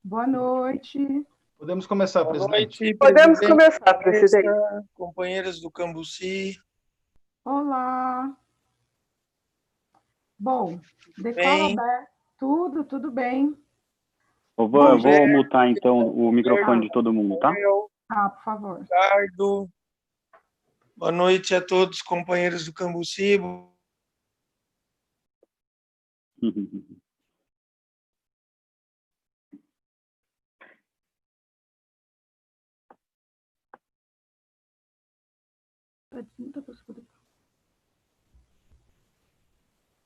Boa noite. Podemos começar, Boa presidente. noite, Podemos presidente, começar, presidente. companheiros do Cambuci. Olá. Bom, declaro Bem, aberto. Tudo bem. Eu Bom, vou mutar, então, o microfone de todo mundo, tá? Tá, por favor. Ricardo. Boa noite a todos, companheiros do Cambuci.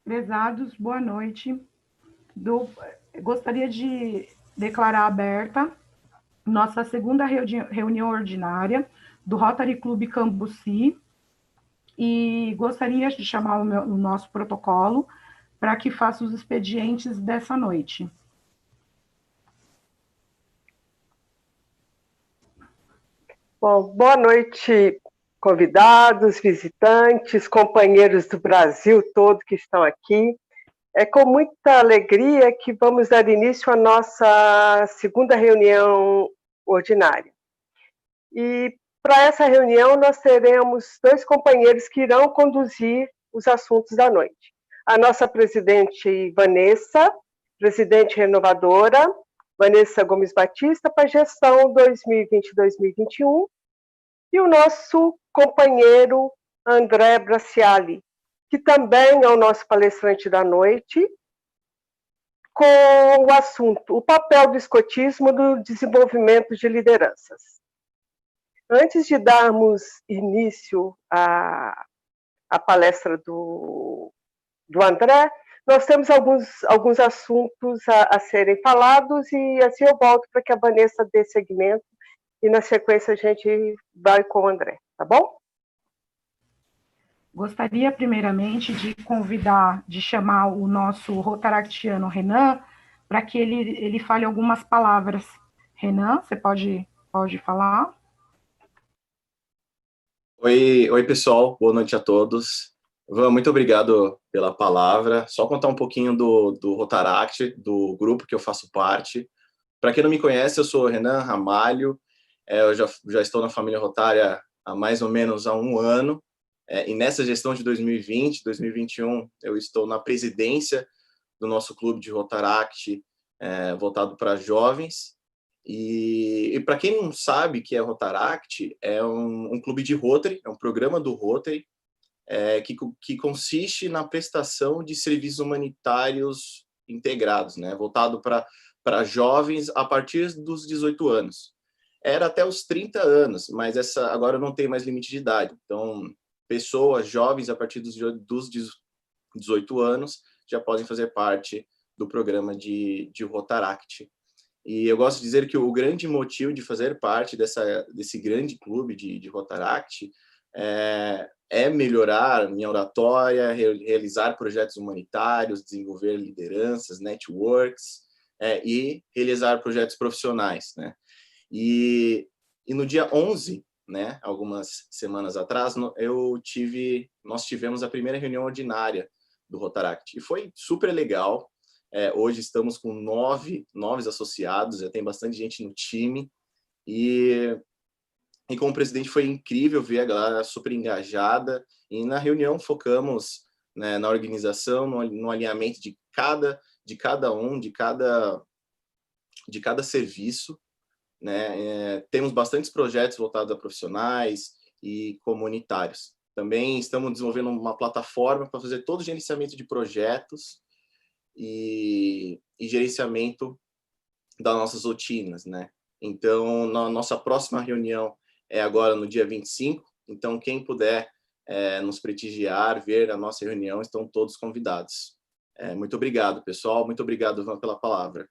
Prezados, boa noite. Gostaria de declarar aberta nossa segunda reunião ordinária do Rotary Clube Cambuci e gostaria de chamar o nosso protocolo para que faça os expedientes dessa noite. Bom, boa noite, convidados, visitantes, companheiros do Brasil todo que estão aqui. É com muita alegria que vamos dar início à nossa segunda reunião ordinária. E para essa reunião nós teremos dois companheiros que irão conduzir os assuntos da noite. A nossa presidente Vanessa, presidente renovadora, Vanessa Gomes Batista, para a gestão 2020-2021, e o nosso companheiro André Braciali, que também é o nosso palestrante da noite, com o assunto o papel do escotismo no desenvolvimento de lideranças. Antes de darmos início à palestra do André, nós temos alguns assuntos a serem falados e assim eu volto para que a Vanessa dê seguimento e na sequência a gente vai com o André, tá bom? Gostaria primeiramente de chamar o nosso rotaractiano Renan para que ele fale algumas palavras. Renan, você pode falar? Oi, pessoal, boa noite a todos. Van, muito obrigado pela palavra. Só contar um pouquinho do Rotaract, do grupo que eu faço parte. Para quem não me conhece, eu sou Renan Ramalho, eu já estou na família Rotária há mais ou menos há um ano, e nessa gestão de 2020, 2021, eu estou na presidência do nosso clube de Rotaract, voltado para jovens. E para quem não sabe o que é Rotaract, é um clube de Rotary, é um programa do Rotary, que consiste na prestação de serviços humanitários integrados, né, voltado para jovens a partir dos 18 anos. Era até os 30 anos, mas agora não tem mais limite de idade. Então, pessoas jovens a partir dos 18 anos já podem fazer parte do programa de Rotaract. E eu gosto de dizer que o grande motivo de fazer parte desse grande clube de Rotaract é melhorar minha oratória, realizar projetos humanitários, desenvolver lideranças, networks, e realizar projetos profissionais, né? E no dia 11, né, algumas semanas atrás, nós tivemos a primeira reunião ordinária do Rotaract. E foi super legal. Hoje estamos com nove associados, já tem bastante gente no time. E como presidente foi incrível ver a galera super engajada. E na reunião focamos, né, na organização, no alinhamento de cada serviço, né? Temos bastantes projetos voltados a profissionais e comunitários. Também estamos desenvolvendo uma plataforma para fazer todo o gerenciamento de projetos e gerenciamento das nossas rotinas, né? Então, na nossa próxima reunião é agora no dia 25, então quem puder nos prestigiar, ver a nossa reunião, estão todos convidados. Muito obrigado, pessoal. Muito obrigado, Van, pela palavra.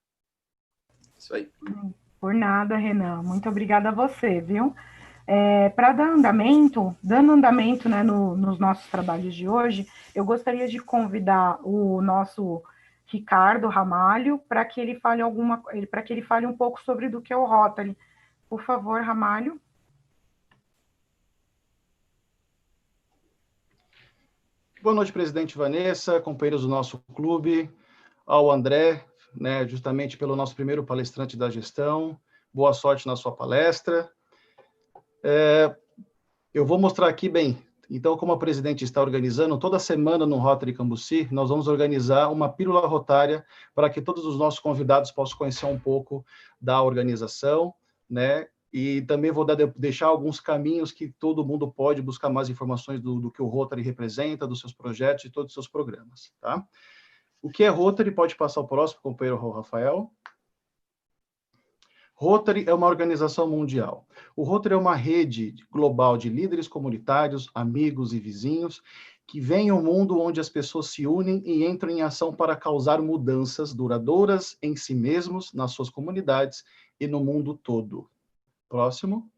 Isso aí. Por nada, Renan. Muito obrigada a você, viu? Para dando andamento, né, nos nossos trabalhos de hoje, eu gostaria de convidar o nosso Ricardo Ramalho para que ele fale um pouco sobre do que é o Rotary. Por favor, Ramalho. Boa noite, presidente Vanessa, companheiros do nosso clube, ao André, né, justamente pelo nosso primeiro palestrante da gestão. Boa sorte na sua palestra. Eu vou mostrar aqui, bem, então, como a presidente está organizando, toda semana no Rotary Cambuci, nós vamos organizar uma pílula rotária para que todos os nossos convidados possam conhecer um pouco da organização, né? E também vou deixar alguns caminhos que todo mundo pode buscar mais informações do que o Rotary representa, dos seus projetos e todos os seus programas, tá? O que é Rotary? Pode passar o próximo, companheiro Rafael. Rotary é uma organização mundial. O Rotary é uma rede global de líderes comunitários, amigos e vizinhos que vem um mundo onde as pessoas se unem e entram em ação para causar mudanças duradouras em si mesmos, nas suas comunidades e no mundo todo. Próximo.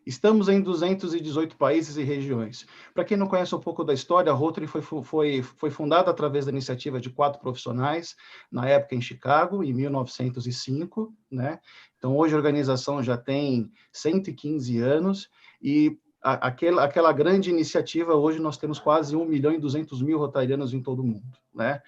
Estamos em 218 países e regiões. Para quem não conhece um pouco da história, a Rotary foi fundada através da iniciativa de 4 profissionais, na época em Chicago, em 1905, né? Então, hoje a organização já tem 115 anos, e aquela grande iniciativa, hoje nós temos quase 1.200.000 rotarianos em todo o mundo, né?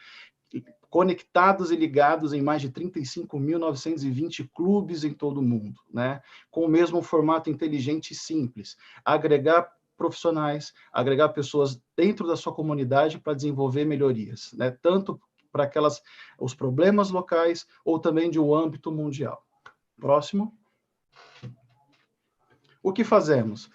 Conectados e ligados em mais de 35.920 clubes em todo o mundo, né? Com o mesmo formato inteligente e simples, agregar profissionais, agregar pessoas dentro da sua comunidade para desenvolver melhorias, né? Tanto para os problemas locais ou também de um âmbito mundial. Próximo. O que fazemos?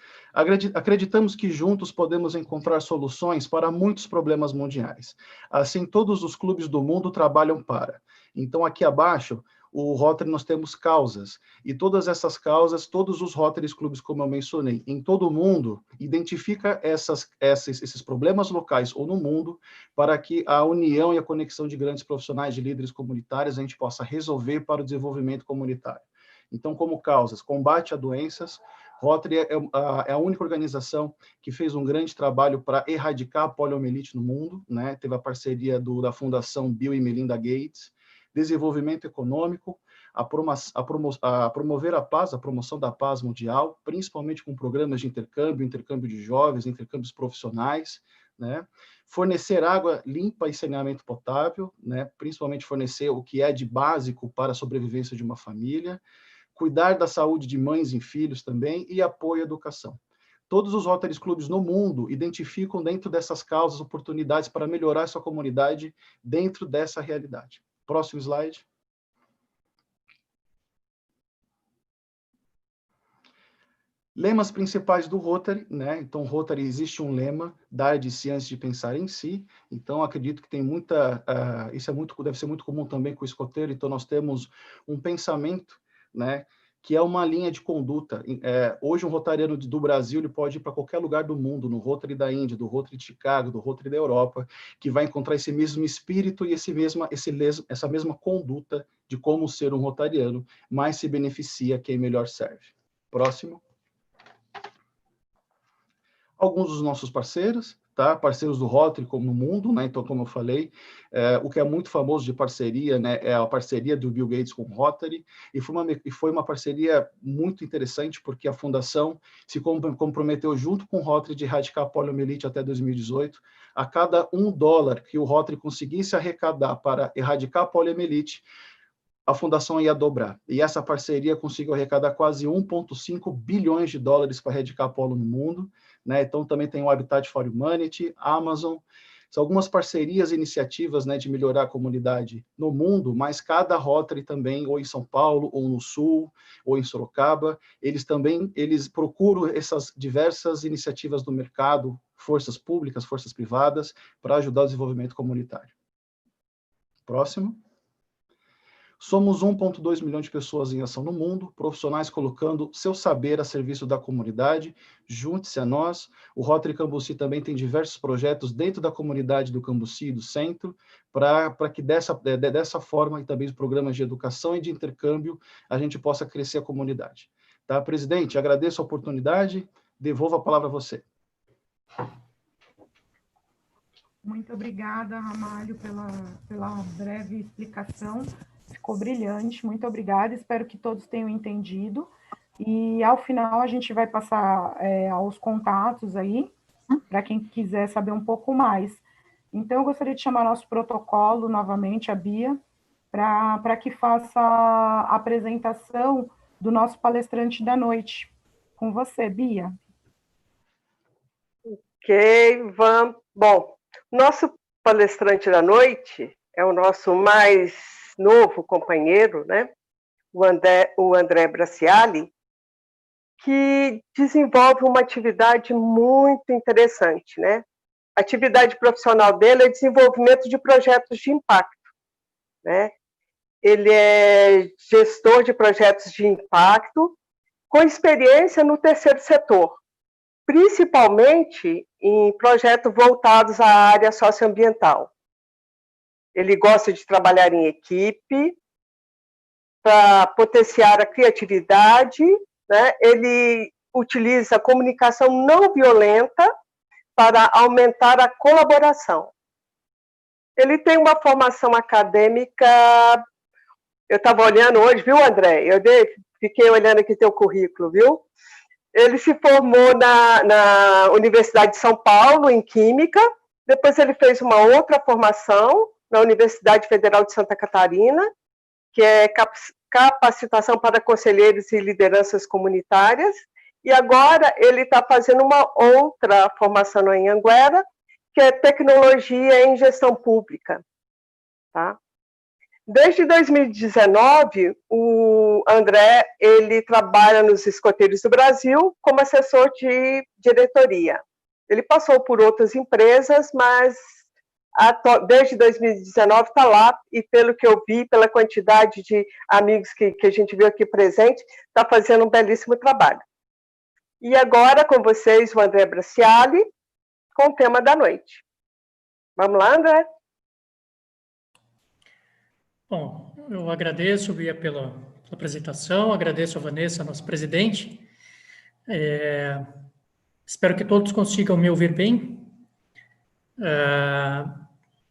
Acreditamos que juntos podemos encontrar soluções para muitos problemas mundiais. Assim, todos os clubes do mundo trabalham para. Então, aqui abaixo, o Rotary, nós temos causas. E todas essas causas, todos os Rotary clubes, como eu mencionei, em todo o mundo, identifica esses problemas locais ou no mundo, para que a união e a conexão de grandes profissionais, de líderes comunitários, a gente possa resolver para o desenvolvimento comunitário. Então, como causas, combate a doenças. Rotary é a única organização que fez um grande trabalho para erradicar a poliomielite no mundo, né? Teve a parceria da Fundação Bill e Melinda Gates. Desenvolvimento econômico, a promover a paz, a promoção da paz mundial, principalmente com programas de intercâmbio de jovens, intercâmbios profissionais, né? Fornecer água limpa e saneamento potável, né? Principalmente fornecer o que é de básico para a sobrevivência de uma família, cuidar da saúde de mães e filhos também, e apoio à educação. Todos os Rotary Clubes no mundo identificam dentro dessas causas oportunidades para melhorar sua comunidade dentro dessa realidade. Próximo slide. Lemas principais do Rotary, né? Então, Rotary existe um lema, dar de si antes de pensar em si. Então, acredito que tem isso deve ser muito comum também com o escoteiro. Então, nós temos um pensamento, né, que é uma linha de conduta. Hoje, um rotariano do Brasil ele pode ir para qualquer lugar do mundo, no Rotary da Índia, do Rotary de Chicago, do Rotary da Europa, que vai encontrar esse mesmo espírito e essa mesma conduta de como ser um rotariano, mais se beneficia quem melhor serve. Próximo. Alguns dos nossos parceiros, tá? Parceiros do Rotary como no mundo, né? Então, como eu falei, o que é muito famoso de parceria, né, é a parceria do Bill Gates com o Rotary, e foi uma parceria muito interessante, porque a fundação se comprometeu junto com o Rotary de erradicar a poliomielite até 2018. A cada $1 que o Rotary conseguisse arrecadar para erradicar a poliomielite, a fundação ia dobrar. E essa parceria conseguiu arrecadar quase $1,5 bilhões para erradicar a polio no mundo, né? Então, também tem o Habitat for Humanity, Amazon. São algumas parcerias e iniciativas, né, de melhorar a comunidade no mundo, mas cada Rotary também, ou em São Paulo, ou no Sul, ou em Sorocaba, eles procuram essas diversas iniciativas do mercado, forças públicas, forças privadas, para ajudar o desenvolvimento comunitário. Próximo. Somos 1,2 milhões de pessoas em ação no mundo, profissionais colocando seu saber a serviço da comunidade. Junte-se a nós. O Rotary Cambuci também tem diversos projetos dentro da comunidade do Cambuci e do centro, para que dessa forma, e também os programas de educação e de intercâmbio, a gente possa crescer a comunidade. Tá, presidente? Agradeço a oportunidade. Devolvo a palavra a você. Muito obrigada, Ramalho, pela breve explicação. Ficou brilhante, muito obrigada, espero que todos tenham entendido, e ao final a gente vai passar aos contatos aí, para quem quiser saber um pouco mais. Então, eu gostaria de chamar nosso protocolo novamente, a Bia, para que faça a apresentação do nosso palestrante da noite. Com você, Bia. Ok, vamos. Bom, nosso palestrante da noite é o nosso mais novo companheiro, né? O André Braciali, que desenvolve uma atividade muito interessante, né? A atividade profissional dele é desenvolvimento de projetos de impacto, né? Ele é gestor de projetos de impacto com experiência no terceiro setor, principalmente em projetos voltados à área socioambiental. Ele gosta de trabalhar em equipe para potenciar a criatividade, né? Ele utiliza a comunicação não violenta para aumentar a colaboração. Ele tem uma formação acadêmica, eu estava olhando hoje, viu, André? Fiquei olhando aqui teu currículo, viu? Ele se formou na Universidade de São Paulo, em Química, depois ele fez uma outra formação na Universidade Federal de Santa Catarina, que é capacitação para conselheiros e lideranças comunitárias, e agora ele está fazendo uma outra formação em Anguera, que é tecnologia em gestão pública. Tá? Desde 2019, o André ele trabalha nos Escoteiros do Brasil como assessor de diretoria. Ele passou por outras empresas, mas desde 2019 está lá, e pelo que eu vi, pela quantidade de amigos que a gente viu aqui presente, está fazendo um belíssimo trabalho. E agora, com vocês, o André Braciali, com o tema da noite. Vamos lá, André? Bom, eu agradeço, Bia, pela apresentação, agradeço a Vanessa, nossa presidente. Espero que todos consigam me ouvir bem.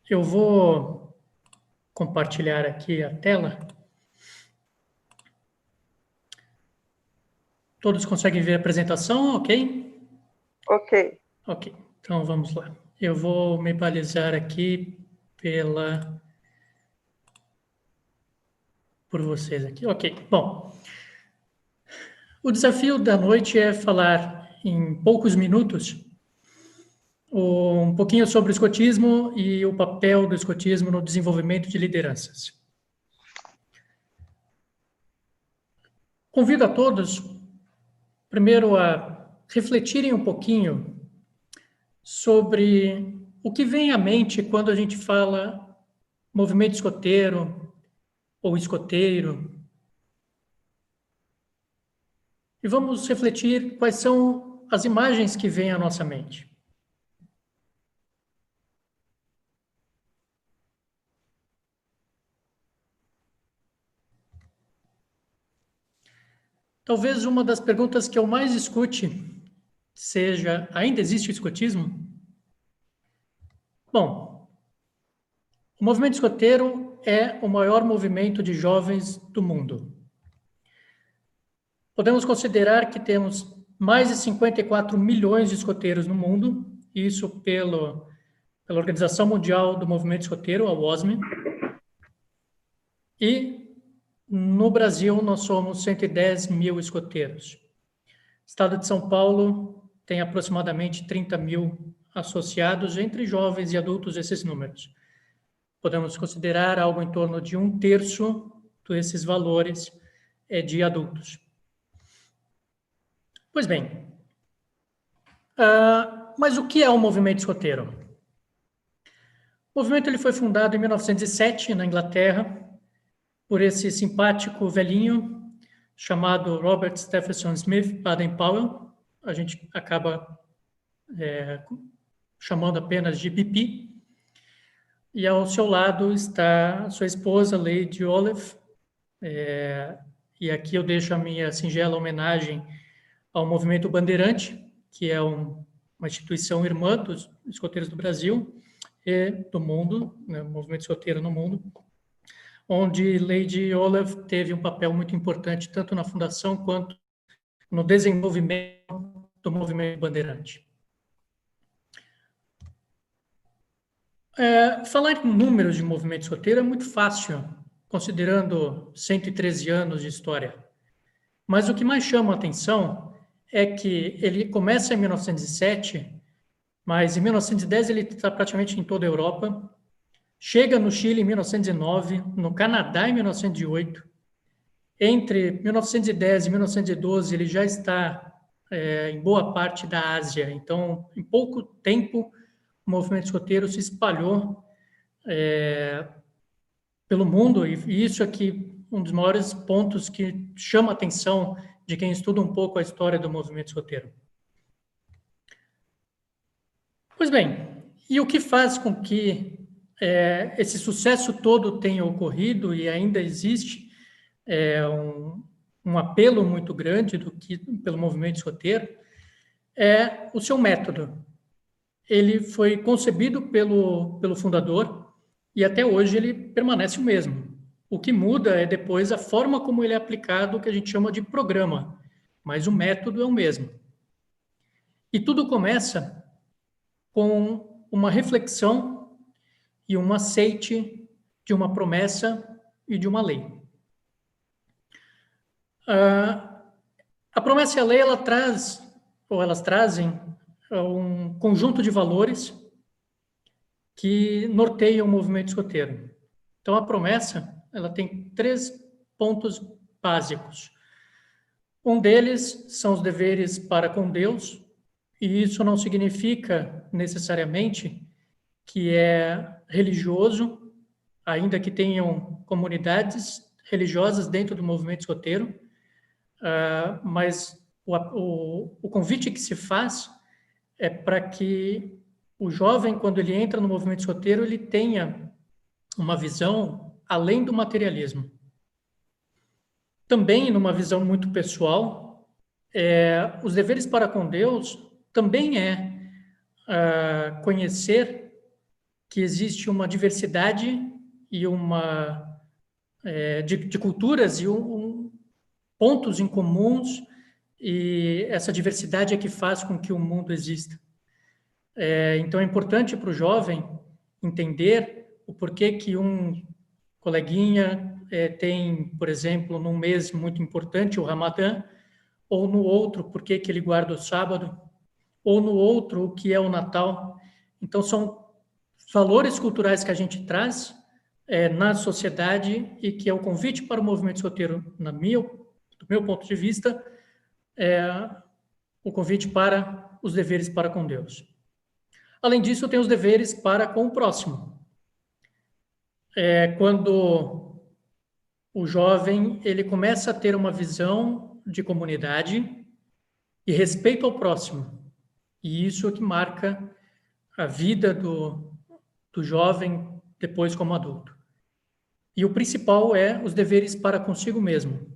Eu vou compartilhar aqui a tela. Todos conseguem ver a apresentação, ok? Ok. Ok, então vamos lá. Eu vou me balizar aqui por vocês aqui. Ok, bom. O desafio da noite é falar em poucos minutos um pouquinho sobre o escotismo e o papel do escotismo no desenvolvimento de lideranças. Convido a todos, primeiro, a refletirem um pouquinho sobre o que vem à mente quando a gente fala movimento escoteiro ou escoteiro. E vamos refletir quais são as imagens que vêm à nossa mente. Talvez uma das perguntas que eu mais escute seja: ainda existe o escotismo? Bom, o movimento escoteiro é o maior movimento de jovens do mundo. Podemos considerar que temos mais de 54 milhões de escoteiros no mundo, isso pela Organização Mundial do Movimento Escoteiro, a WOSM, e no Brasil nós somos 110 mil escoteiros. O estado de São Paulo tem aproximadamente 30 mil associados entre jovens e adultos, esses números. Podemos considerar algo em torno de 1/3 desses valores de adultos. Pois bem, mas o que é o movimento escoteiro? O movimento ele foi fundado em 1907, na Inglaterra, por esse simpático velhinho chamado Robert Stephenson Smith Baden-Powell. A gente acaba chamando apenas de BP. E ao seu lado está a sua esposa, Lady Olive. E aqui eu deixo a minha singela homenagem ao Movimento Bandeirante, que é uma instituição irmã dos escoteiros do Brasil e do mundo, né, movimento escoteiro no mundo, onde Lady Olive teve um papel muito importante tanto na fundação quanto no desenvolvimento do movimento bandeirante. Falar em números de movimento escoteiro é muito fácil, considerando 113 anos de história. Mas o que mais chama a atenção é que ele começa em 1907, mas em 1910 ele está praticamente em toda a Europa, chega no Chile em 1909, no Canadá em 1908, entre 1910 e 1912 ele já está em boa parte da Ásia. Então, em pouco tempo, o movimento escoteiro se espalhou pelo mundo, e isso aqui um dos maiores pontos que chama a atenção de quem estuda um pouco a história do movimento escoteiro. Pois bem, e o que faz com que esse sucesso todo tenha ocorrido e ainda existe um apelo muito grande pelo movimento escoteiro é o seu método. Ele foi concebido pelo fundador e até hoje ele permanece o mesmo. O que muda é depois a forma como ele é aplicado, que a gente chama de programa, mas o método é o mesmo. E tudo começa com uma reflexão e um aceite de uma promessa e de uma lei. A promessa e a lei, elas trazem um conjunto de valores que norteiam o movimento escoteiro. Então, a promessa, ela tem 3 pontos básicos. Um deles são os deveres para com Deus, e isso não significa necessariamente que é religioso, ainda que tenham comunidades religiosas dentro do movimento escoteiro, mas o convite que se faz é para que o jovem, quando ele entra no movimento escoteiro, ele tenha uma visão além do materialismo. Também, numa visão muito pessoal, os deveres para com Deus também conhecer que existe uma diversidade e de culturas e pontos em comuns, e essa diversidade é que faz com que o mundo exista. Então, é importante para o jovem entender o porquê que um coleguinha tem, por exemplo, num mês muito importante, o Ramadã, ou no outro, porquê que ele guarda o sábado, ou no outro, o que é o Natal. Então, são valores culturais que a gente traz na sociedade e que é o convite para o movimento escoteiro, do meu ponto de vista, o convite para os deveres para com Deus. Além disso, tem os deveres para com o próximo. Quando o jovem ele começa a ter uma visão de comunidade e respeito ao próximo. E isso é o que marca a vida do jovem depois como adulto. E o principal é os deveres para consigo mesmo.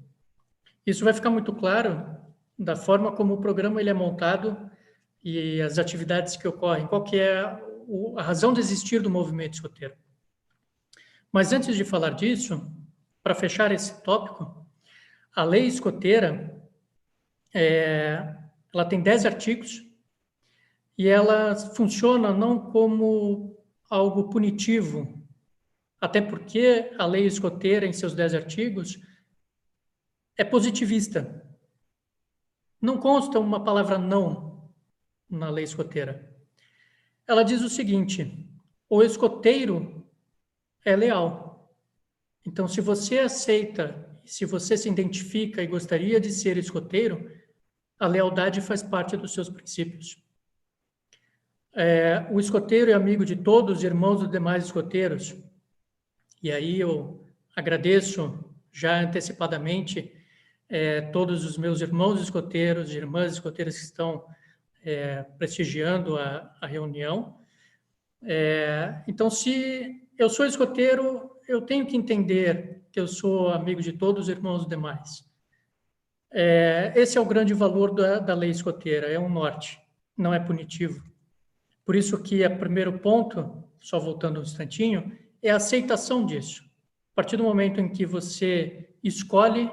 Isso vai ficar muito claro da forma como o programa ele é montado e as atividades que ocorrem, qual que é a razão de existir do movimento escoteiro. Mas antes de falar disso, para fechar esse tópico, a lei escoteira, ela tem 10 artigos e ela funciona não como algo punitivo, até porque a lei escoteira, em seus 10 artigos, é positivista. Não consta uma palavra não na lei escoteira. Ela diz o seguinte: o escoteiro é leal. Então, se você aceita, se você se identifica e gostaria de ser escoteiro, a lealdade faz parte dos seus princípios. O escoteiro é amigo de todos os irmãos dos demais escoteiros. E aí eu agradeço já antecipadamente todos os meus irmãos escoteiros e irmãs escoteiras que estão prestigiando a reunião. Então, se eu sou escoteiro, eu tenho que entender que eu sou amigo de todos os irmãos demais. Esse é o grande valor da lei escoteira, é um norte, não é punitivo. Por isso que o primeiro ponto, só voltando um instantinho, é a aceitação disso. A partir do momento em que você escolhe,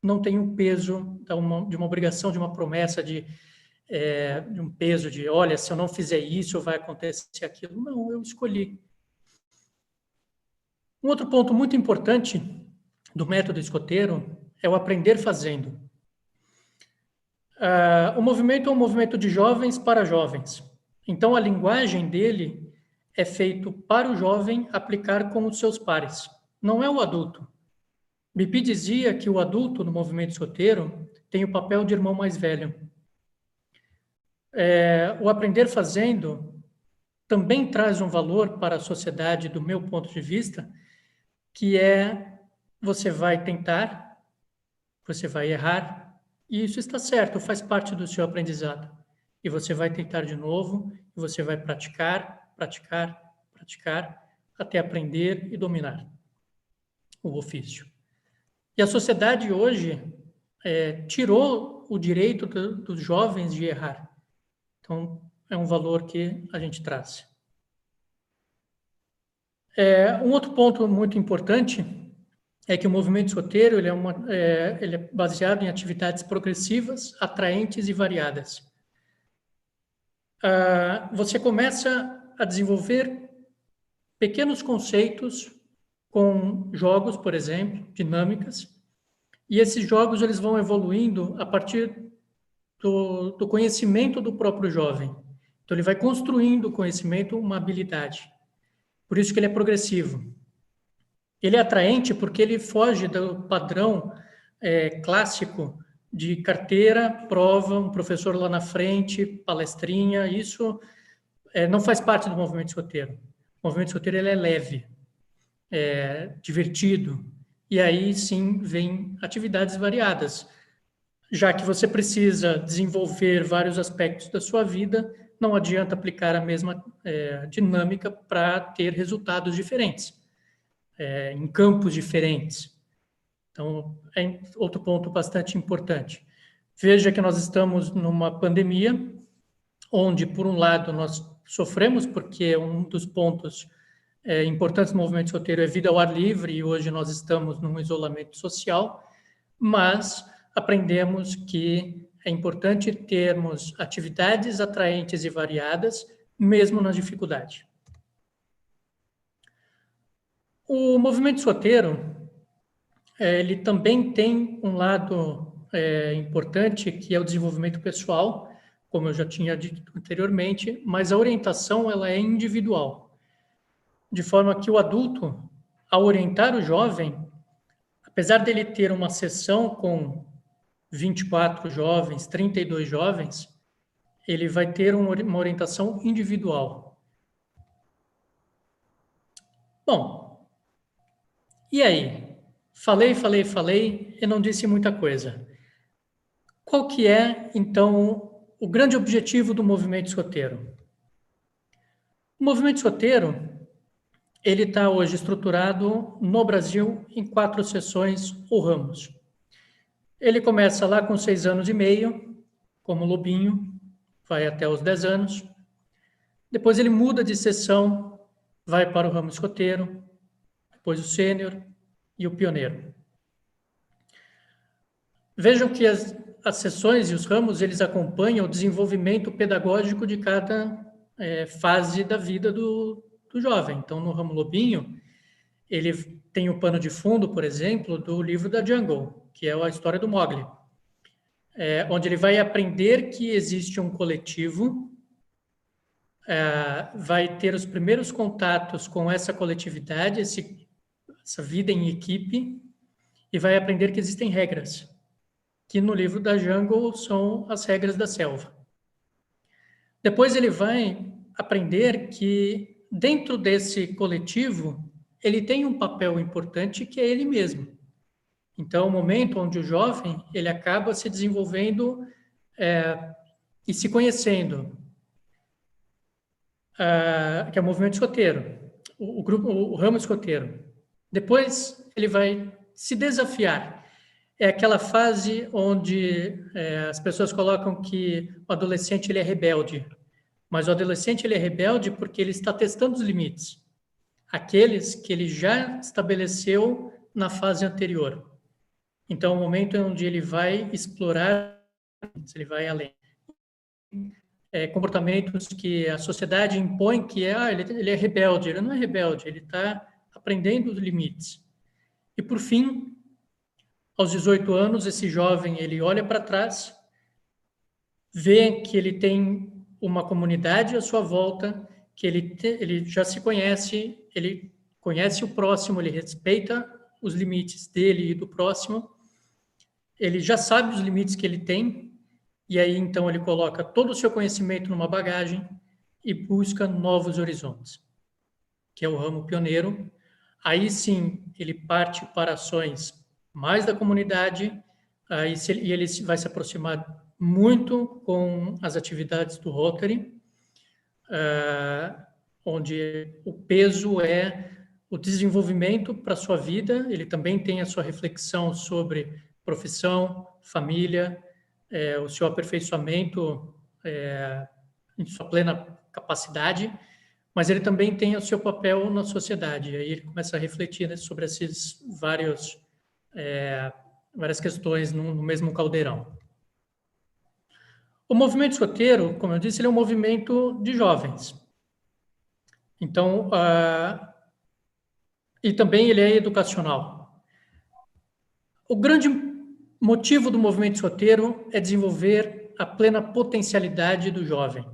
não tem um peso de uma obrigação, de uma promessa, de um peso de, olha, se eu não fizer isso, vai acontecer aquilo. Não, eu escolhi. Um outro ponto muito importante do método escoteiro é o aprender fazendo. O movimento é um movimento de jovens para jovens. Então, a linguagem dele é feito para o jovem aplicar com os seus pares. Não é o adulto. Bipi dizia que o adulto no movimento escoteiro tem o papel de irmão mais velho. O aprender fazendo também traz um valor para a sociedade, do meu ponto de vista, que é você vai tentar, você vai errar, e isso está certo, faz parte do seu aprendizado. E você vai tentar de novo, e você vai praticar, praticar, praticar, até aprender e dominar o ofício. E a sociedade hoje tirou o direito dos jovens de errar. Então, é um valor que a gente traz. Um outro ponto muito importante é que o movimento escoteiro ele é baseado em atividades progressivas, atraentes e variadas. Você começa a desenvolver pequenos conceitos com jogos, por exemplo, dinâmicas, e esses jogos eles vão evoluindo a partir do conhecimento do próprio jovem. Então, ele vai construindo o conhecimento, uma habilidade. Por isso que ele é progressivo. Ele é atraente porque ele foge do padrão clássico de carteira, prova, um professor lá na frente, palestrinha. Isso não faz parte do movimento escoteiro. O movimento escoteiro ele é leve, divertido. E aí, sim, vem atividades variadas. Já que você precisa desenvolver vários aspectos da sua vida, não adianta aplicar a mesma dinâmica para ter resultados diferentes, em campos diferentes. Então, é outro ponto bastante importante. Veja que nós estamos numa pandemia, onde, por um lado, nós sofremos, porque um dos pontos importantes do movimento escoteiro é vida ao ar livre, e hoje nós estamos num isolamento social, mas aprendemos que é importante termos atividades atraentes e variadas, mesmo na dificuldade. O movimento escoteiro, ele também tem um lado importante, que é o desenvolvimento pessoal, como eu já tinha dito anteriormente, mas a orientação ela é individual, de forma que o adulto, ao orientar o jovem, apesar dele ter uma sessão com 24 jovens, 32 jovens, ele vai ter uma orientação individual. Bom, e aí? Falei e não disse muita coisa. Qual que é, então, o grande objetivo do movimento escoteiro? O movimento escoteiro, ele está hoje estruturado no Brasil em 4 seções ou ramos. Ele começa lá com 6 anos e meio, como lobinho, vai até os 10 anos. Depois ele muda de seção, vai para o ramo escoteiro, depois o sênior e o pioneiro. Vejam que as seções e os ramos, eles acompanham o desenvolvimento pedagógico de cada fase da vida do jovem. Então, no ramo lobinho, ele tem o pano de fundo, por exemplo, do livro da Jungle, que é a história do Mowgli, onde ele vai aprender que existe um coletivo, vai ter os primeiros contatos com essa coletividade, essa vida em equipe, e vai aprender que existem regras, que no livro da Jungle são as regras da selva. Depois ele vai aprender que dentro desse coletivo ele tem um papel importante, que é ele mesmo. Então, o momento onde o jovem ele acaba se desenvolvendo e se conhecendo, que é o movimento escoteiro, o ramo escoteiro. Depois, ele vai se desafiar. É aquela fase onde as pessoas colocam que o adolescente ele é rebelde, mas o adolescente ele é rebelde porque ele está testando os limites, aqueles que ele já estabeleceu na fase anterior. Então, o momento é onde ele vai explorar, ele vai além. Comportamentos que a sociedade impõe que ele é rebelde. Ele não é rebelde, ele está aprendendo os limites. E, por fim, aos 18 anos, esse jovem, ele olha para trás, vê que ele tem uma comunidade à sua volta, que ele já se conhece, ele conhece o próximo, ele respeita os limites dele e do próximo, ele já sabe os limites que ele tem, e aí então ele coloca todo o seu conhecimento numa bagagem e busca novos horizontes, que é o ramo pioneiro. Aí sim ele parte para ações mais da comunidade, e ele vai se aproximar muito com as atividades do Rotary, onde o peso é o desenvolvimento para a sua vida. Ele também tem a sua reflexão sobre profissão, família, o seu aperfeiçoamento em sua plena capacidade, mas ele também tem o seu papel na sociedade. E aí ele começa a refletir, né, sobre esses várias questões no mesmo caldeirão. O movimento escoteiro, como eu disse, ele é um movimento de jovens. Então, e também ele é educacional. O grande motivo do movimento escoteiro é desenvolver a plena potencialidade do jovem.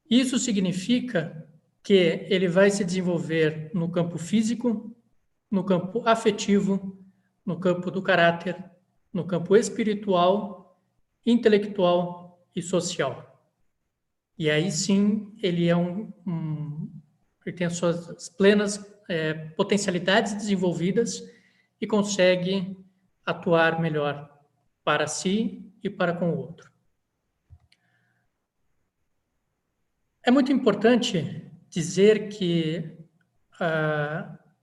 Isso significa que ele vai se desenvolver no campo físico, no campo afetivo, no campo do caráter, no campo espiritual, intelectual e social. E aí sim ele é ele tem as suas plenas potencialidades desenvolvidas e consegue atuar melhor para si e para com o outro. É muito importante dizer que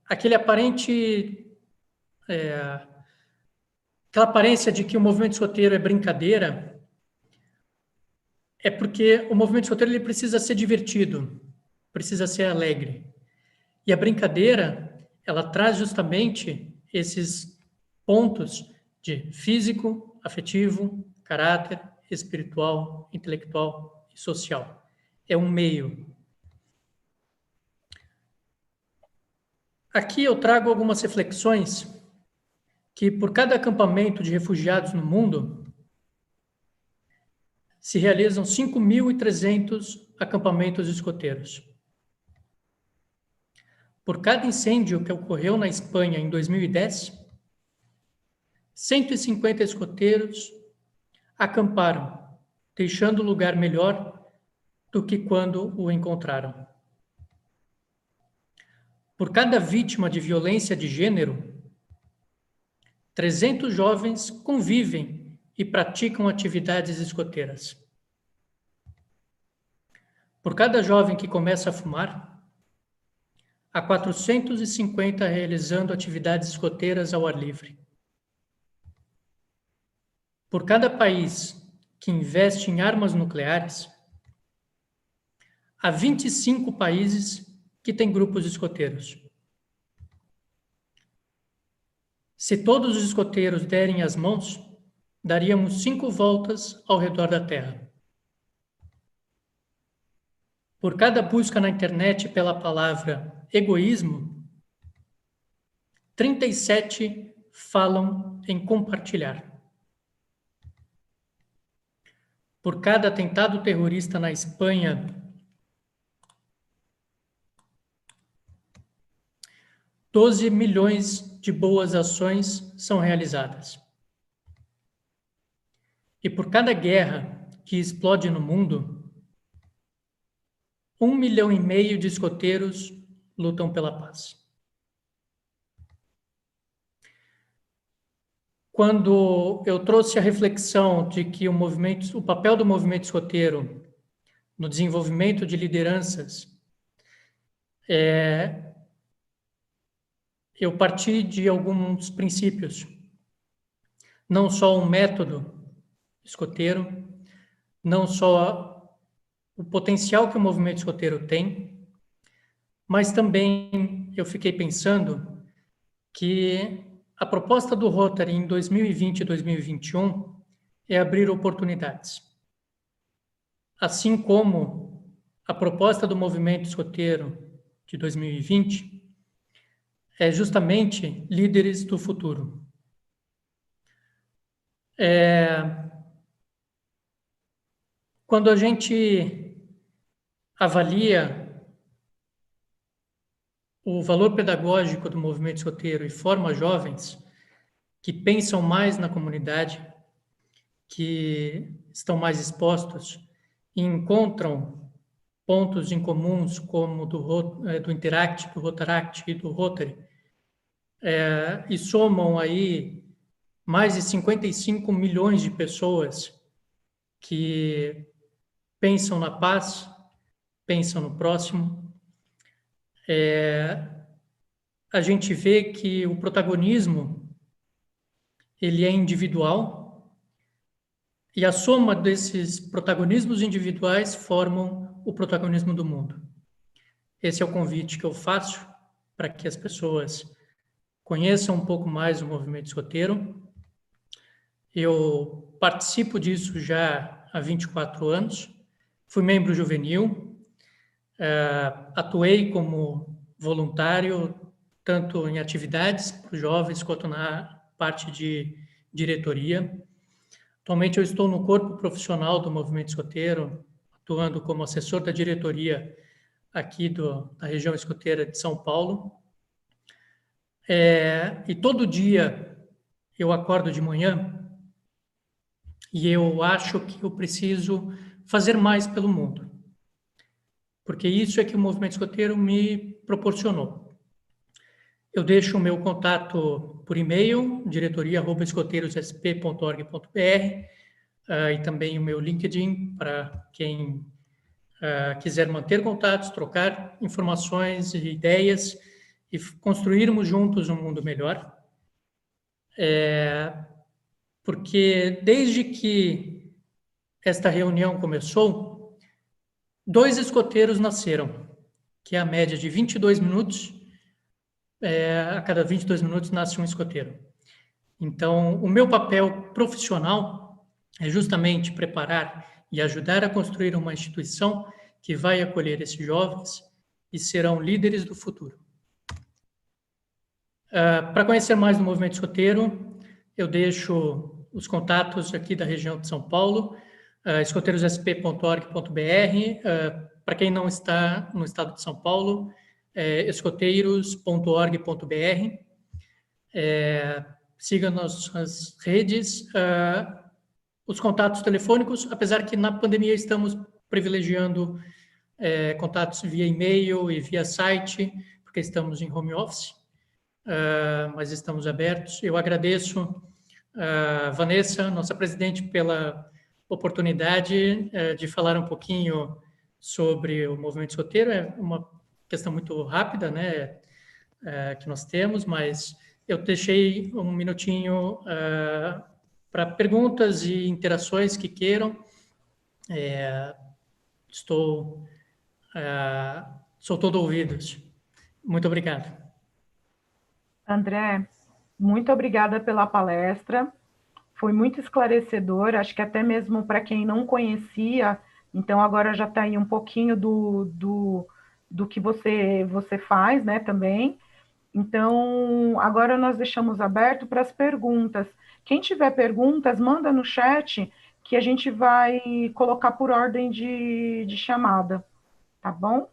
aquela aparência de que o movimento escoteiro é brincadeira é porque o movimento escoteiro ele precisa ser divertido, precisa ser alegre. E a brincadeira, ela traz justamente esses pontos de físico, afetivo, caráter, espiritual, intelectual e social. É um meio. Aqui eu trago algumas reflexões que por cada acampamento de refugiados no mundo se realizam 5.300 acampamentos escoteiros. Por cada incêndio que ocorreu na Espanha em 2010, 150 escoteiros acamparam, deixando o lugar melhor do que quando o encontraram. Por cada vítima de violência de gênero, 300 jovens convivem e praticam atividades escoteiras. Por cada jovem que começa a fumar, há 450 realizando atividades escoteiras ao ar livre. Por cada país que investe em armas nucleares, há 25 países que têm grupos escoteiros. Se todos os escoteiros derem as mãos, daríamos 5 voltas ao redor da Terra. Por cada busca na internet pela palavra egoísmo, 37 falam em compartilhar. Por cada atentado terrorista na Espanha, 12 milhões de boas ações são realizadas. E por cada guerra que explode no mundo, 1,5 milhão de escoteiros lutam pela paz. Quando eu trouxe a reflexão de que o papel do movimento escoteiro no desenvolvimento de lideranças, eu parti de alguns princípios. Não só um método escoteiro, não só o potencial que o movimento escoteiro tem, mas também eu fiquei pensando que a proposta do Rotary em 2020 e 2021 é abrir oportunidades. Assim como a proposta do movimento escoteiro de 2020 é justamente líderes do futuro. Quando a gente avalia o valor pedagógico do movimento escoteiro e forma jovens que pensam mais na comunidade, que estão mais expostos e encontram pontos em comuns como do Interact, do Rotaract e do Rotary, e somam aí mais de 55 milhões de pessoas que pensam na paz, pensam no próximo. A gente vê que o protagonismo ele é individual e a soma desses protagonismos individuais formam o protagonismo do mundo. Esse é o convite que eu faço para que as pessoas conheçam um pouco mais o movimento escoteiro. Eu participo disso já há 24 anos, fui membro juvenil, atuei como voluntário, tanto em atividades para os jovens quanto na parte de diretoria. Atualmente eu estou no corpo profissional do movimento escoteiro, atuando como assessor da diretoria aqui da região escoteira de São Paulo. E todo dia eu acordo de manhã e eu acho que eu preciso fazer mais pelo mundo, porque isso é que o movimento escoteiro me proporcionou. Eu deixo o meu contato por e-mail, diretoria@escoteirossp.org.br, e também o meu LinkedIn para quem quiser manter contatos, trocar informações e ideias e construirmos juntos um mundo melhor. Porque desde que esta reunião começou, 2 escoteiros nasceram, que é a média de 22 minutos, a cada 22 minutos nasce um escoteiro. Então, o meu papel profissional é justamente preparar e ajudar a construir uma instituição que vai acolher esses jovens e serão líderes do futuro. Para conhecer mais do movimento escoteiro, eu deixo os contatos aqui da região de São Paulo, escoteirossp.org.br. Para quem não está no estado de São Paulo, escoteiros.org.br. Siga nossas redes, os contatos telefônicos, apesar que na pandemia estamos privilegiando contatos via e-mail e via site, porque estamos em home office, mas estamos abertos. Eu agradeço a Vanessa, nossa presidente, pela oportunidade de falar um pouquinho sobre o movimento escoteiro. É uma questão muito rápida, né, que nós temos, mas eu deixei um minutinho para perguntas e interações que queiram. Sou todo ouvidos. Muito obrigado. André, muito obrigada pela palestra. Foi muito esclarecedor, acho que até mesmo para quem não conhecia, então agora já está aí um pouquinho do que você faz, né, também. Então, agora nós deixamos aberto para as perguntas. Quem tiver perguntas, manda no chat, que a gente vai colocar por ordem de chamada, tá bom?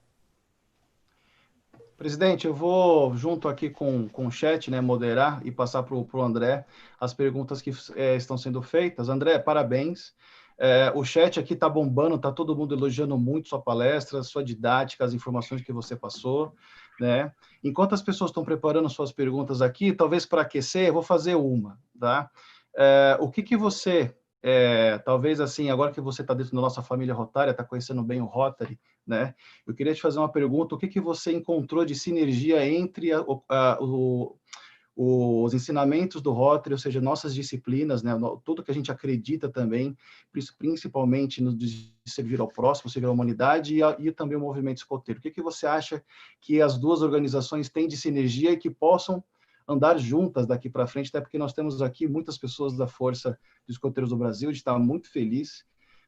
Presidente, eu vou, junto aqui com o chat, né, moderar e passar para o André as perguntas que estão sendo feitas. André, parabéns. O chat aqui está bombando, está todo mundo elogiando muito sua palestra, sua didática, as informações que você passou, né? Enquanto as pessoas estão preparando suas perguntas aqui, talvez para aquecer, eu vou fazer uma, tá? O que você, talvez assim, agora que você está dentro da nossa família rotária, está conhecendo bem o Rotary, né? Eu queria te fazer uma pergunta: o que você encontrou de sinergia entre os ensinamentos do Rotary, ou seja, nossas disciplinas, né, tudo que a gente acredita também, principalmente no de servir ao próximo, servir à humanidade e também o movimento escoteiro. O que você acha que as duas organizações têm de sinergia e que possam andar juntas daqui para frente, até porque nós temos aqui muitas pessoas da Força dos Escoteiros do Brasil, a gente está muito feliz,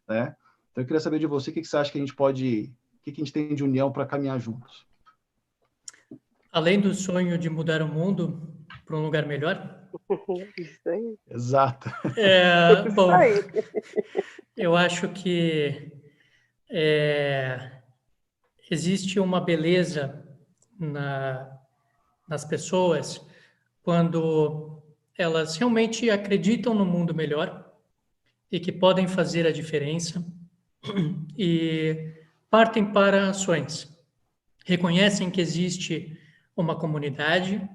né? Então eu queria saber de você, o que você acha que a gente pode, o que a gente tem de união para caminhar juntos? além do sonho de mudar o mundo para um lugar melhor. Isso aí. Exato. Bom, Isso aí. eu acho que existe uma beleza nas pessoas quando elas realmente acreditam no mundo melhor e que podem fazer a diferença e partem para ações. Reconhecem que existe uma comunidade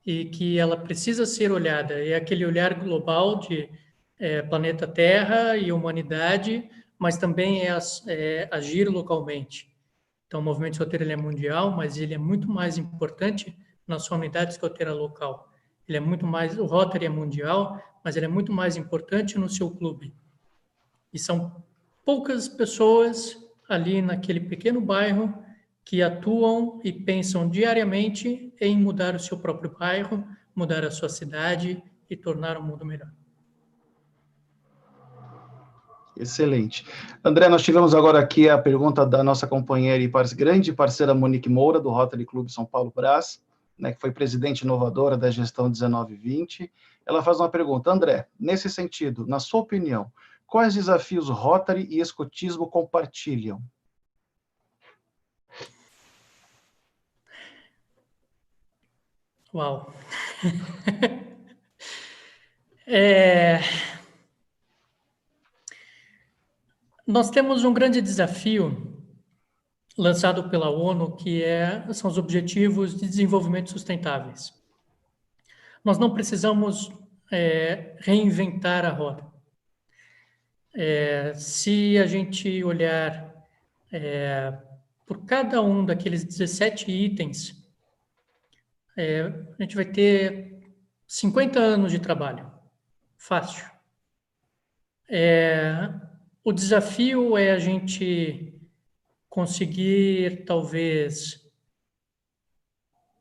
e que ela precisa ser olhada. É aquele olhar global de planeta Terra e humanidade, mas também agir localmente. Então, o movimento escoteiro ele é mundial, mas ele é muito mais importante na sua unidade escoteira local. Ele é muito mais, o Rotary é mundial, mas ele é muito mais importante no seu clube. E são poucas pessoas ali naquele pequeno bairro que atuam e pensam diariamente em mudar o seu próprio bairro, mudar a sua cidade e tornar o mundo melhor. Excelente. André, nós tivemos agora aqui a pergunta da nossa companheira e grande parceira Monique Moura, do Rotary Clube São Paulo Brás, né, que foi presidente inovadora da gestão 19/20. Ela faz uma pergunta: André, nesse sentido, na sua opinião, quais desafios Rotary e escotismo compartilham? Uau! Nós temos um grande desafio lançado pela ONU, que são os Objetivos de Desenvolvimento Sustentáveis. Nós não precisamos reinventar a roda. Se a gente olhar por cada um daqueles 17 itens, a gente vai ter 50 anos de trabalho. Fácil. O desafio é a gente conseguir, talvez,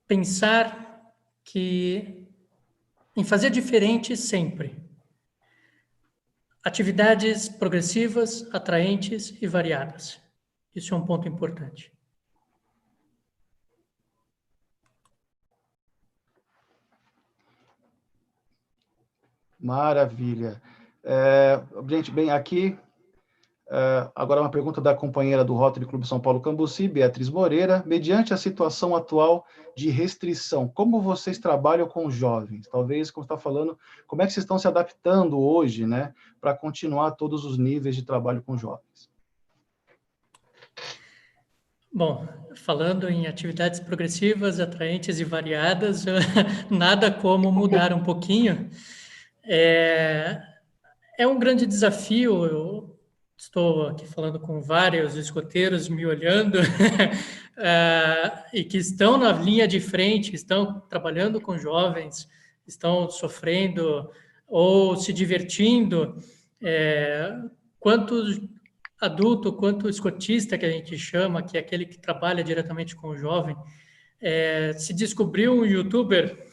pensar em fazer diferente sempre. Atividades progressivas, atraentes e variadas. Isso é um ponto importante. Maravilha. Gente, bem, aqui, agora uma pergunta da companheira do Rotary Clube São Paulo Cambuci, Beatriz Moreira. Mediante a situação atual de restrição, como vocês trabalham com jovens? Talvez, como está falando, como é que vocês estão se adaptando hoje, né, para continuar todos os níveis de trabalho com jovens? Bom, falando em atividades progressivas, atraentes e variadas, nada como mudar um pouquinho. É um grande desafio. Eu estou aqui falando com vários escoteiros me olhando e que estão na linha de frente, estão trabalhando com jovens, estão sofrendo ou se divertindo. Quanto adulto, quanto escotista, que a gente chama, que é aquele que trabalha diretamente com o jovem, se descobriu um youtuber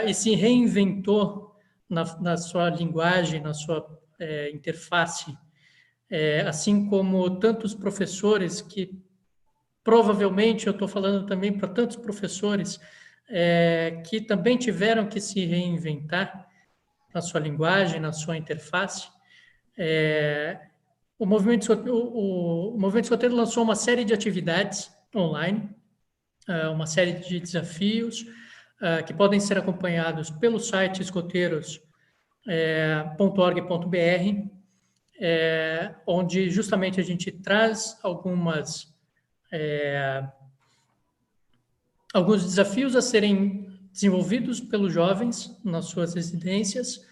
e se reinventou na sua linguagem, na sua interface, assim como tantos professores que, provavelmente, eu estou falando também para tantos professores que também tiveram que se reinventar na sua linguagem, na sua interface. O Movimento Escoteiro lançou uma série de atividades online, uma série de desafios que podem ser acompanhados pelo site escoteiros.org.br, onde justamente a gente traz alguns desafios a serem desenvolvidos pelos jovens nas suas residências,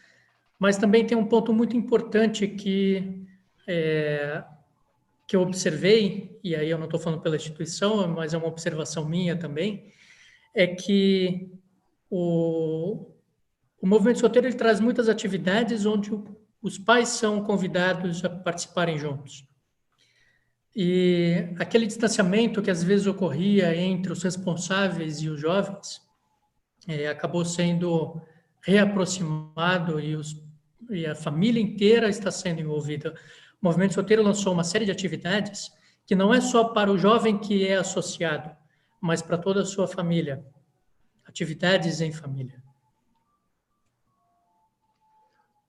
mas também tem um ponto muito importante que eu observei, e aí eu não estou falando pela instituição, mas é uma observação minha também, é que o Movimento Escoteiro ele traz muitas atividades onde os pais são convidados a participarem juntos. E aquele distanciamento que às vezes ocorria entre os responsáveis e os jovens acabou sendo reaproximado e a família inteira está sendo envolvida. O Movimento Escoteiro lançou uma série de atividades que não é só para o jovem que é associado, mas para toda a sua família. Atividades em família.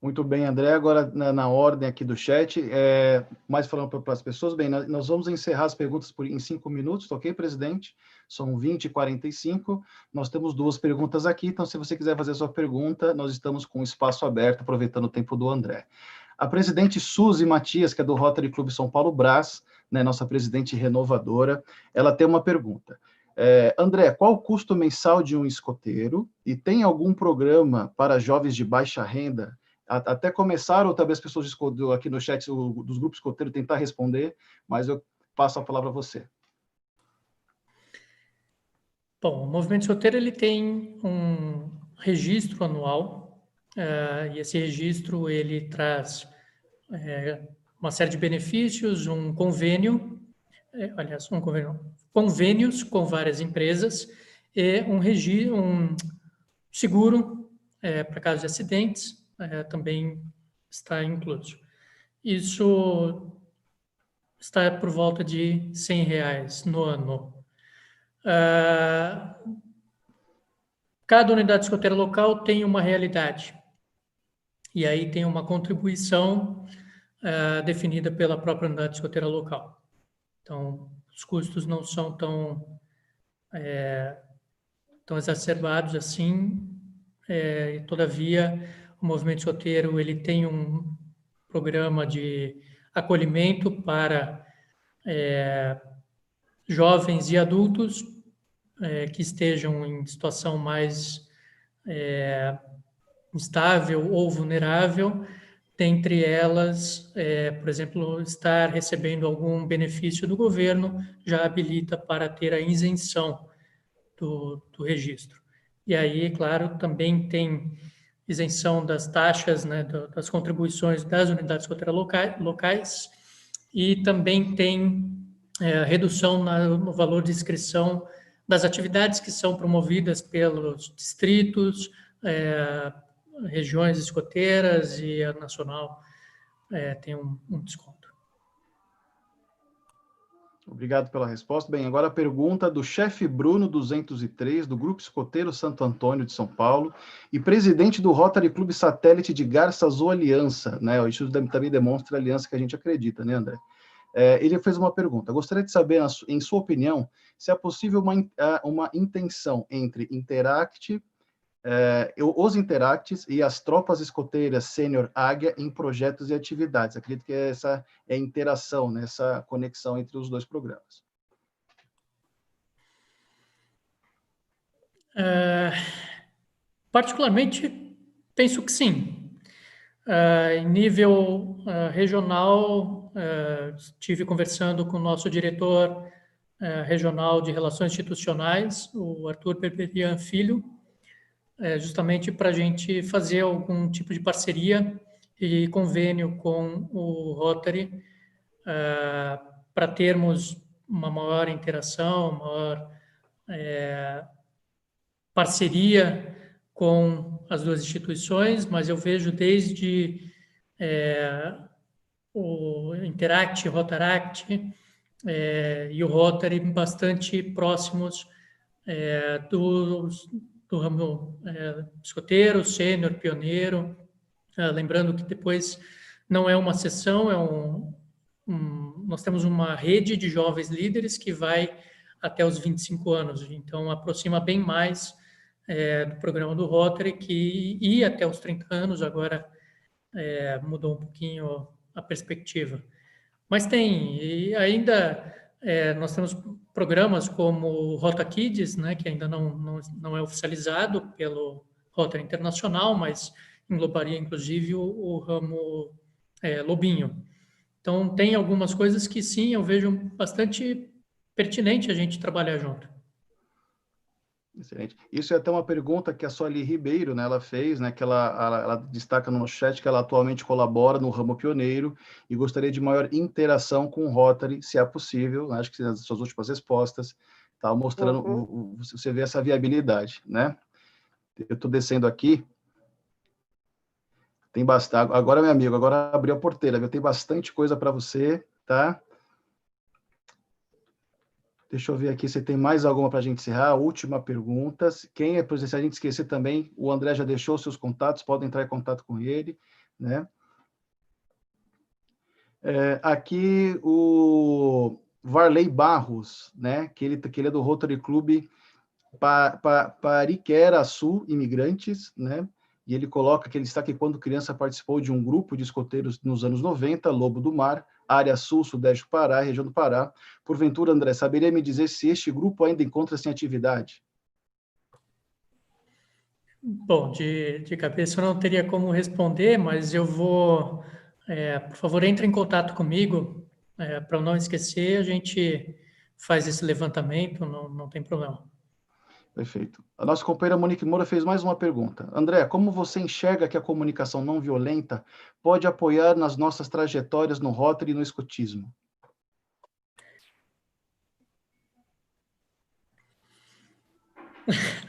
Muito bem, André. Agora, na ordem aqui do chat, mais falando para as pessoas, bem, nós vamos encerrar as perguntas em 5 minutos, tá ok, presidente? São 20h45. Nós temos 2 perguntas aqui, então, se você quiser fazer a sua pergunta, nós estamos com o espaço aberto, aproveitando o tempo do André. A presidente Suzy Matias, que é do Rotary Clube São Paulo Brás, né, nossa presidente renovadora, ela tem uma pergunta. André, qual o custo mensal de um escoteiro? E tem algum programa para jovens de baixa renda? Até começaram, ou talvez as pessoas aqui no chat dos grupos escoteiros tentar responder, mas eu passo a palavra a você. Bom, o movimento escoteiro ele tem um registro anual, e esse registro ele traz uma série de benefícios, um convênio, convênios com várias empresas e um seguro para caso de acidentes, também está incluso. Isso está por volta de R$100 no ano. Cada unidade escoteira local tem uma realidade. E aí tem uma contribuição definida pela própria unidade escoteira local. Então, os custos não são tão exacerbados assim. Todavia, o movimento escoteiro ele tem um programa de acolhimento para jovens e adultos que estejam em situação mais instável ou vulnerável, dentre elas, por exemplo, estar recebendo algum benefício do governo já habilita para ter a isenção do registro. E aí, claro, também tem isenção das taxas, né, das contribuições das unidades escoteiras locais, e também tem redução no valor de inscrição das atividades que são promovidas pelos distritos, regiões escoteiras, e a nacional tem um desconto. Obrigado pela resposta. Bem, agora a pergunta do chefe Bruno 203, do Grupo Escoteiro Santo Antônio de São Paulo, e presidente do Rotary Clube Satélite de Garça Azul Aliança, né? Isso também demonstra a aliança que a gente acredita, né, André? Ele fez uma pergunta. Gostaria de saber, em sua opinião, se é possível uma intenção entre os Interacts e as tropas escoteiras Sênior Águia em projetos e atividades. Acredito que essa é a interação, né, essa conexão entre os 2 programas. Particularmente, penso que sim. Em nível regional, estive conversando com o nosso diretor regional de Relações Institucionais, o Arthur Berberian Filho, justamente para a gente fazer algum tipo de parceria e convênio com o Rotary, para termos uma maior interação, maior parceria com as 2 instituições, mas eu vejo desde o Interact, Rotaract e o Rotary bastante próximos do ramo escoteiro, sênior, pioneiro. Lembrando que depois não é uma sessão, nós temos uma rede de jovens líderes que vai até os 25 anos, então aproxima bem mais do programa do Rotary, que ia até os 30 anos, agora mudou um pouquinho a perspectiva. Mas e ainda nós temos programas como o Rota Kids, né, que ainda não é oficializado pelo Rotary Internacional, mas englobaria inclusive o ramo Lobinho. Então, tem algumas coisas que sim, eu vejo bastante pertinente a gente trabalhar junto. Excelente. Isso é até uma pergunta que a Sueli Ribeiro, né, ela fez, né, que ela destaca no chat que ela atualmente colabora no ramo pioneiro e gostaria de maior interação com o Rotary, se é possível. Acho que nas suas últimas respostas está mostrando, você vê essa viabilidade, né? Eu estou descendo aqui. Tem bastante. Agora, meu amigo, agora abriu a porteira, viu? Tem bastante coisa para você, tá? Deixa eu ver aqui se tem mais alguma para a gente encerrar. Última pergunta. Quem é, se a gente esquecer também, o André já deixou seus contatos, podem entrar em contato com ele, né? Aqui o Varley Barros, né? Que ele é do Rotary Club Pariquera-Sul Imigrantes, né? E ele coloca que ele está aqui quando criança participou de um grupo de escoteiros nos anos 90, Lobo do Mar, área sul, sudeste do Pará, região do Pará. Porventura, André, saberia me dizer se este grupo ainda encontra-se em atividade? Bom, de cabeça eu não teria como responder, mas eu vou... por favor, entre em contato comigo, para eu não esquecer, a gente faz esse levantamento, não tem problema. Perfeito. A nossa companheira Monique Moura fez mais uma pergunta. André, como você enxerga que a comunicação não violenta pode apoiar nas nossas trajetórias no Rotary e no escotismo?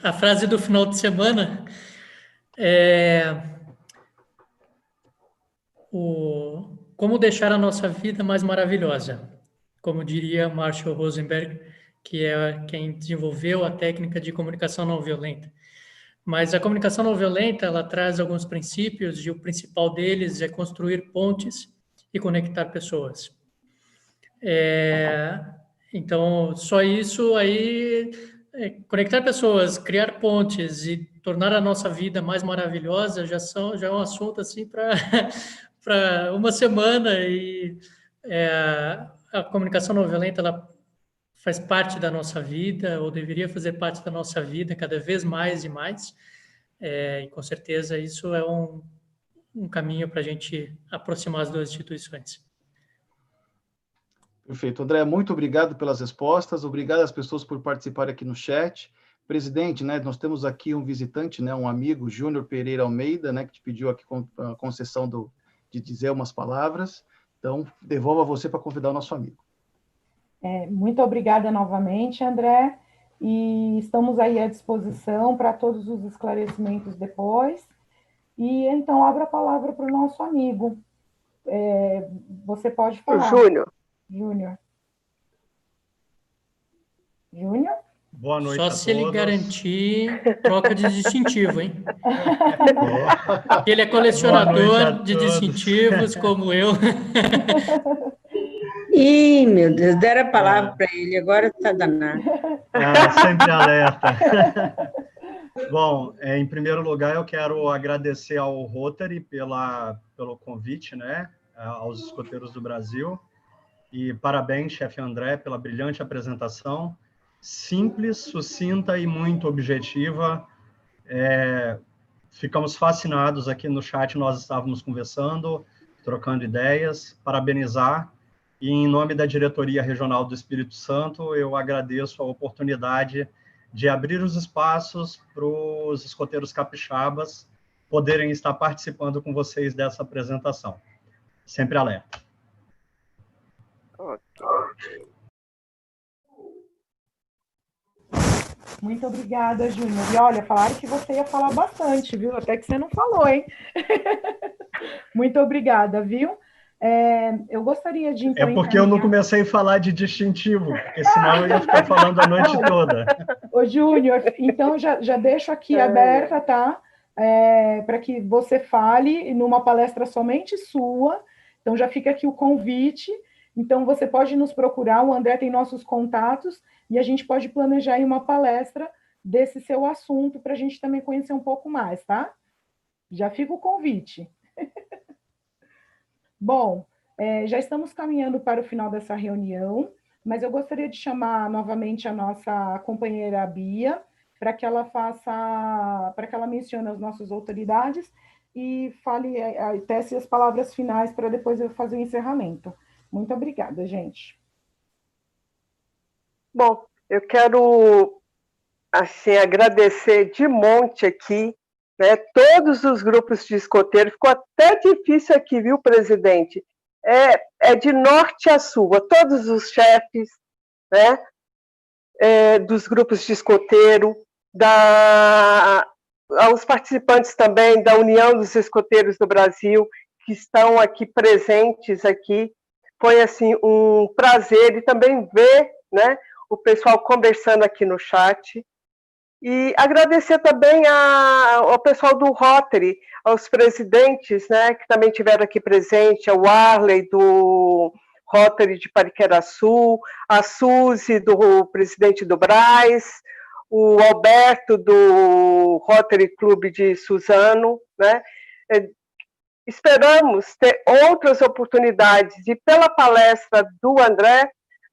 A frase do final de semana como deixar a nossa vida mais maravilhosa, como diria Marshall Rosenberg, que é quem desenvolveu a técnica de comunicação não violenta. Mas a comunicação não violenta, ela traz alguns princípios, e o principal deles é construir pontes e conectar pessoas. Então, só isso aí, conectar pessoas, criar pontes e tornar a nossa vida mais maravilhosa já é um assunto assim para uma semana, e a comunicação não violenta, ela faz parte da nossa vida, ou deveria fazer parte da nossa vida cada vez mais e mais, e com certeza isso é um caminho para a gente aproximar as duas instituições. Perfeito. André, muito obrigado pelas respostas, obrigado às pessoas por participarem aqui no chat. Presidente, né, nós temos aqui um visitante, né, um amigo, Júnior Pereira Almeida, né, que te pediu aqui a concessão de dizer umas palavras. Então, devolvo a você para convidar o nosso amigo. Muito obrigada novamente, André, e estamos aí à disposição para todos os esclarecimentos depois. E então, abro a palavra para o nosso amigo. Você pode falar. Júnior. Boa noite Só a se todos. ele garantir troca de distintivo, hein? Ele é colecionador de distintivos, como eu. Ih, meu Deus, deram a palavra para ele, agora está danado. Sempre alerta. Bom, em primeiro lugar, eu quero agradecer ao Rotary pelo convite, né, aos escoteiros do Brasil. E parabéns, chefe André, pela brilhante apresentação. Simples, sucinta e muito objetiva. Ficamos fascinados aqui no chat, nós estávamos conversando, trocando ideias, parabenizar. E, em nome da Diretoria Regional do Espírito Santo, eu agradeço a oportunidade de abrir os espaços para os escoteiros capixabas poderem estar participando com vocês dessa apresentação. Sempre alerta. Muito obrigada, Júnior. E olha, falaram que você ia falar bastante, viu? Até que você não falou, hein? Muito obrigada, viu? Eu gostaria de... Então, porque eu não comecei a falar de distintivo, porque senão eu ia ficar falando a noite toda. Ô, Júnior, então já deixo aqui aberta, tá? Para que você fale numa palestra somente sua. Então, já fica aqui o convite. Então, você pode nos procurar, o André tem nossos contatos, e a gente pode planejar aí uma palestra desse seu assunto, para a gente também conhecer um pouco mais, tá? Já fica o convite. Bom, já estamos caminhando para o final dessa reunião, mas eu gostaria de chamar novamente a nossa companheira Bia, para que ela mencione as nossas autoridades e fale, tece as palavras finais para depois eu fazer o encerramento. Muito obrigada, gente. Bom, eu quero assim, agradecer de monte aqui, né, todos os grupos de escoteiros. Ficou até difícil aqui, viu, presidente? É de norte a sul, todos os chefes, né, dos grupos de escoteiro, aos participantes também da União dos Escoteiros do Brasil, que estão aqui presentes aqui. Foi assim um prazer, e também ver, né, o pessoal conversando aqui no chat. E agradecer também ao pessoal do Rotary, aos presidentes, né, que também tiveram aqui presente, ao Arley, do Rotary de Pariqueraçu, a Suzy, do presidente do Brás, o Alberto, do Rotary Clube de Suzano, né? Esperamos ter outras oportunidades, e pela palestra do André,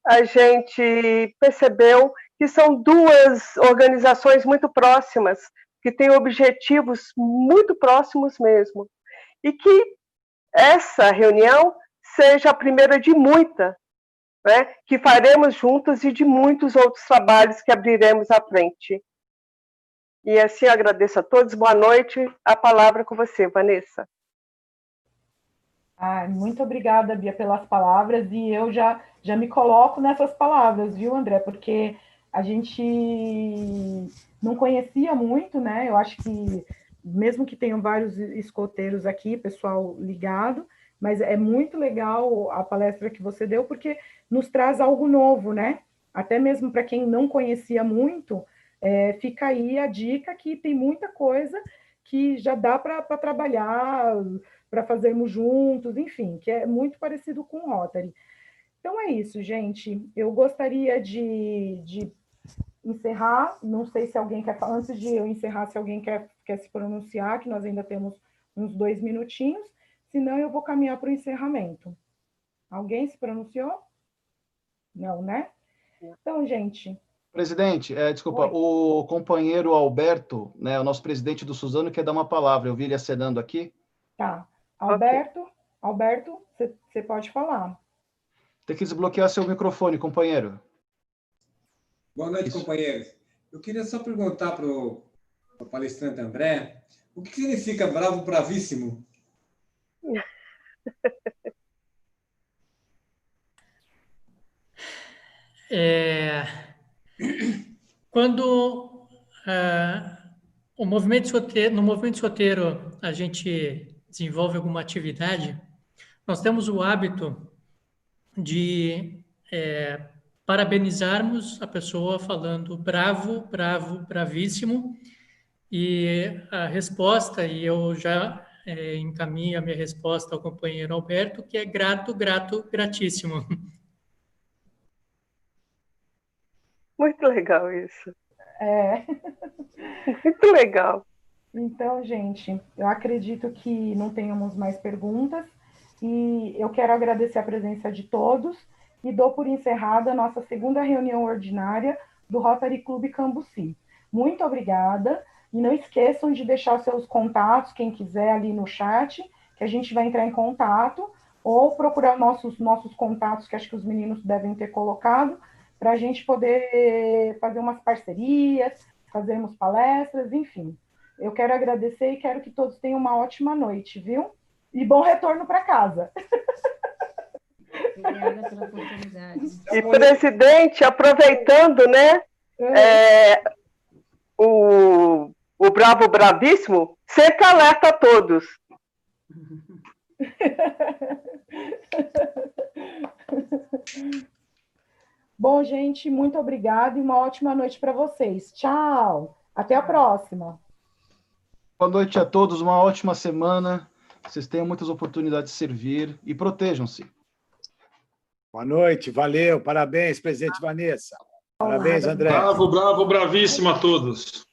a gente percebeu que são duas organizações muito próximas, que têm objetivos muito próximos mesmo, e que essa reunião seja a primeira de muitas, né, que faremos juntos e de muitos outros trabalhos que abriremos à frente. E assim agradeço a todos, boa noite, a palavra com você, Vanessa. Muito obrigada, Bia, pelas palavras, e eu já me coloco nessas palavras, viu, André, porque a gente não conhecia muito, né, eu acho que, mesmo que tenham vários escoteiros aqui, pessoal ligado, mas é muito legal a palestra que você deu, porque nos traz algo novo, né, até mesmo para quem não conhecia muito, fica aí a dica que tem muita coisa que já dá para trabalhar, para fazermos juntos, enfim, que é muito parecido com o Rotary. Então é isso, gente. Eu gostaria de encerrar, não sei se alguém quer, antes de eu encerrar, se alguém quer se pronunciar, que nós ainda temos uns 2 minutinhos, senão eu vou caminhar para o encerramento. Alguém se pronunciou? Não, né? Então, gente... Presidente, desculpa, oi. O companheiro Alberto, né, o nosso presidente do Suzano, quer dar uma palavra, eu vi ele acenando aqui. Tá. Alberto, você pode falar. Tem que desbloquear seu microfone, companheiro. Boa noite, companheiros. Eu queria só perguntar para o palestrante André, o que significa bravo bravíssimo? Quando no movimento escoteiro a gente desenvolve alguma atividade, nós temos o hábito de parabenizarmos a pessoa falando bravo, bravo, bravíssimo, e a resposta, e eu já encaminho a minha resposta ao companheiro Alberto, que é grato, grato, gratíssimo. Muito legal isso. Muito legal. Então, gente, eu acredito que não tenhamos mais perguntas, e eu quero agradecer a presença de todos, e dou por encerrada a nossa segunda reunião ordinária do Rotary Clube Cambuci. Muito obrigada, e não esqueçam de deixar seus contatos, quem quiser, ali no chat, que a gente vai entrar em contato, ou procurar nossos contatos, que acho que os meninos devem ter colocado, para a gente poder fazer umas parcerias, fazermos palestras, enfim. Eu quero agradecer e quero que todos tenham uma ótima noite, viu? E bom retorno para casa. Obrigada pela oportunidade. E, presidente, aproveitando, né, o bravo bravíssimo, sempre alerta a todos. Bom, gente, muito obrigada e uma ótima noite para vocês. Tchau. Até a próxima. Boa noite a todos, uma ótima semana. Vocês tenham muitas oportunidades de servir e protejam-se. Boa noite, valeu, parabéns, presidente Vanessa. Parabéns, André. Bravo, bravo, bravíssimo a todos.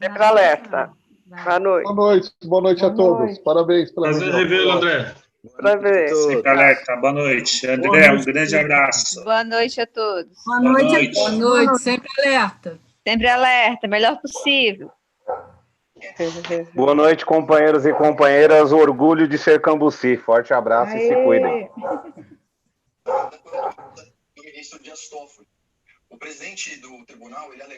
Sempre alerta. Boa noite. Boa noite a todos. Parabéns pela Prazer revê-lo, André. Prazer. Sempre alerta. Boa noite. André, um grande abraço. Boa noite a todos. Boa noite. Boa noite. Sempre alerta. Sempre alerta, melhor possível. Boa noite, companheiros e companheiras. Orgulho de ser Cambuci. Forte abraço e se cuidem. Do ministro Dias Toffoli. O presidente do tribunal, ele